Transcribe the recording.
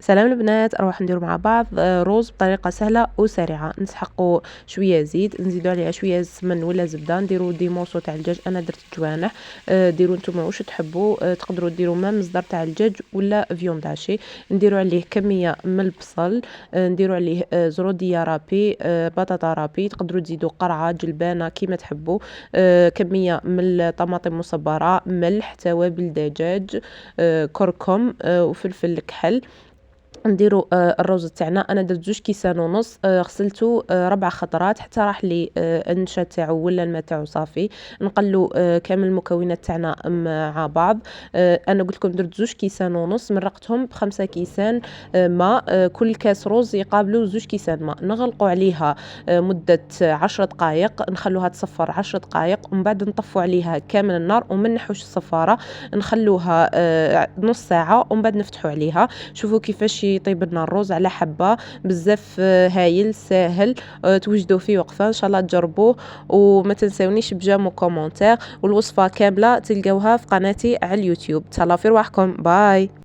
سلام البنات، نروح نديرو مع بعض روز بطريقه سهله وسريعه. نسحقوا شويه زيت، نزيدوا عليها شويه سمن ولا زبده، نديروا دي مورسو تاع الدجاج. انا درت جوانح، ديروا نتوما واش تحبوا. تقدروا ديروا مام مصدر تاع الدجاج ولا فيونداشي. نديروا عليه كميه من البصل، نديروا عليه زروديه رابي، بطاطا رابي، تقدروا تزيدوا قرعه جلبانه كيما تحبوا، كميه من الطماطم مصبره، ملح، توابل دجاج، كركم، وفلفل كحل. نديروا الرز تاعنا. انا درت 2 كيسان ونص، غسلته 4 خطرات حتى راح لي النشا تاعو ولا الماء تاعو صافي. نقلوا كامل المكونات تاعنا مع بعض. انا قلت لكم درت 2 كيسان ونص، مرقتهم ب5 كيسان ماء. كل كاس رز يقابلوا 2 كيسان ماء. نغلقوا عليها مده 10 دقائق، نخلوها تصفر 10 دقائق، ومن بعد نطفوا عليها كامل النار وما نحوش الصفاره، نخلوها نص ساعه ومن بعد نفتحوا عليها. شوفوا كيفاش يطيب لنا الرز على حبه، بزاف هايل ساهل. توجدوا فيه وقفه، ان شاء الله تجربوه. وما تنسونيش بجيم وكومنتير، والوصفه كامله تلقاوها في قناتي على اليوتيوب. تهلاو في رواحكم، باي.